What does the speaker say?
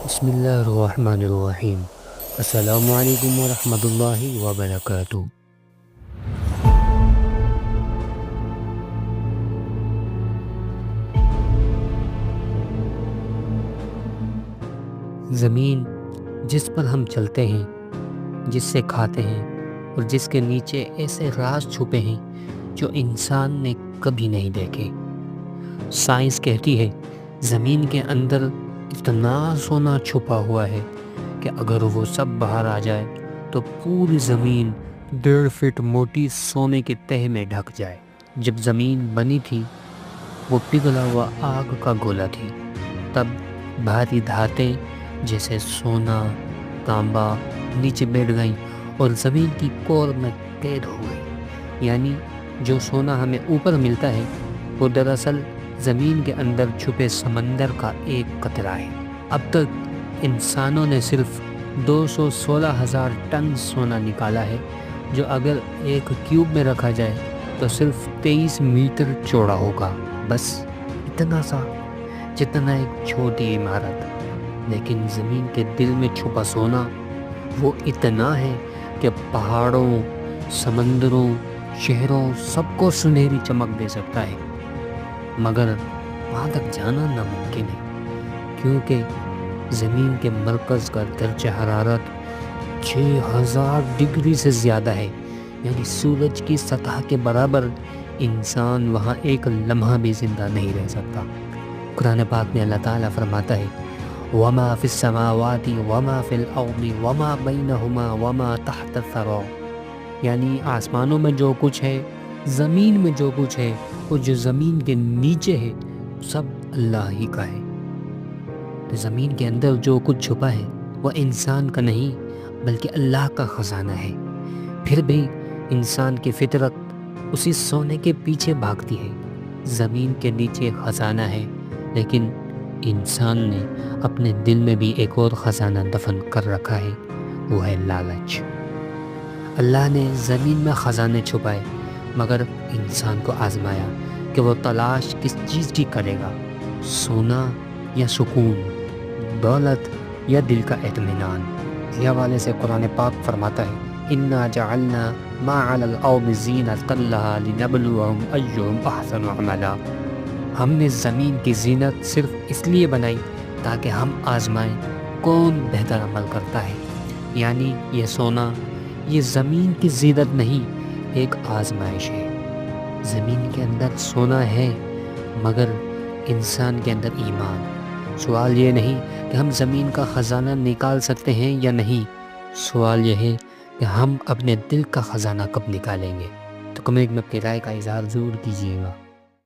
بسم اللہ الرحمن الرحیم۔ السلام علیکم ورحمۃ اللہ وبرکاتہ۔ زمین جس پر ہم چلتے ہیں، جس سے کھاتے ہیں اور جس کے نیچے ایسے راز چھپے ہیں جو انسان نے کبھی نہیں دیکھے۔ سائنس کہتی ہے زمین کے اندر اتنا سونا چھپا ہوا ہے کہ اگر وہ سب باہر آ جائے تو پوری زمین 1.5 فٹ موٹی سونے کے تہہ میں ڈھک جائے۔ جب زمین بنی تھی وہ پگھلا ہوا آگ کا گولا تھی، تب بھاری دھاتیں جیسے سونا، تانبا نیچے بیٹھ گئیں اور زمین کی کور میں قید ہو گئی۔ یعنی جو سونا ہمیں اوپر ملتا ہے وہ دراصل زمین کے اندر چھپے سمندر کا ایک قطرہ ہے۔ اب تک انسانوں نے صرف 216,000 ٹن سونا نکالا ہے، جو اگر ایک کیوب میں رکھا جائے تو صرف 23 میٹر چوڑا ہوگا، بس اتنا سا جتنا ایک چھوٹی عمارت۔ لیکن زمین کے دل میں چھپا سونا وہ اتنا ہے کہ پہاڑوں، سمندروں، شہروں سب کو سنہری چمک دے سکتا ہے، مگر وہاں تک جانا ناممکن ہے، کیونکہ زمین کے مرکز کا درجہ حرارت 6,000 ڈگری سے زیادہ ہے، یعنی سورج کی سطح کے برابر۔ انسان وہاں ایک لمحہ بھی زندہ نہیں رہ سکتا۔ قرآن پاک میں اللہ تعالیٰ فرماتا ہے وَمَا فِي السَّمَاوَاتِ وَمَا فِي الْأَرْضِ وَمَا بَيْنَهُمَا وَمَا تَحْتَ الثَّرَى، یعنی آسمانوں میں جو کچھ ہے، زمین میں جو کچھ ہے اور جو زمین کے نیچے ہے، سب اللہ ہی کا ہے۔ تو زمین کے اندر جو کچھ چھپا ہے وہ انسان کا نہیں بلکہ اللہ کا خزانہ ہے۔ پھر بھی انسان کی فطرت اسی سونے کے پیچھے بھاگتی ہے۔ زمین کے نیچے خزانہ ہے، لیکن انسان نے اپنے دل میں بھی ایک اور خزانہ دفن کر رکھا ہے، وہ ہے لالچ۔ اللہ نے زمین میں خزانے چھپائے، مگر انسان کو آزمایا کہ وہ تلاش کس چیز کی کرے گا، سونا یا سکون، دولت یا دل کا اطمینان۔ یہ حوالے سے قرآن پاک فرماتا ہے اِنَّا جَعَلْنَا مَا عَلَى الْأَرْضِ زِینَةً لَهَا لِنَبْلُوَهُمْ أَيُّهُمْ أَحْسَنُ عَمَلًا۔ ہم نے زمین کی زینت صرف اس لیے بنائی تاکہ ہم آزمائیں کون بہتر عمل کرتا ہے۔ یعنی یہ سونا، یہ زمین کی زینت نہیں، ایک آزمائش ہے۔ زمین کے اندر سونا ہے، مگر انسان کے اندر ایمان۔ سوال یہ نہیں کہ ہم زمین کا خزانہ نکال سکتے ہیں یا نہیں، سوال یہ ہے کہ ہم اپنے دل کا خزانہ کب نکالیں گے۔ تو کمنٹ میں اپنی رائے کا اظہار ضرور کیجیے گا۔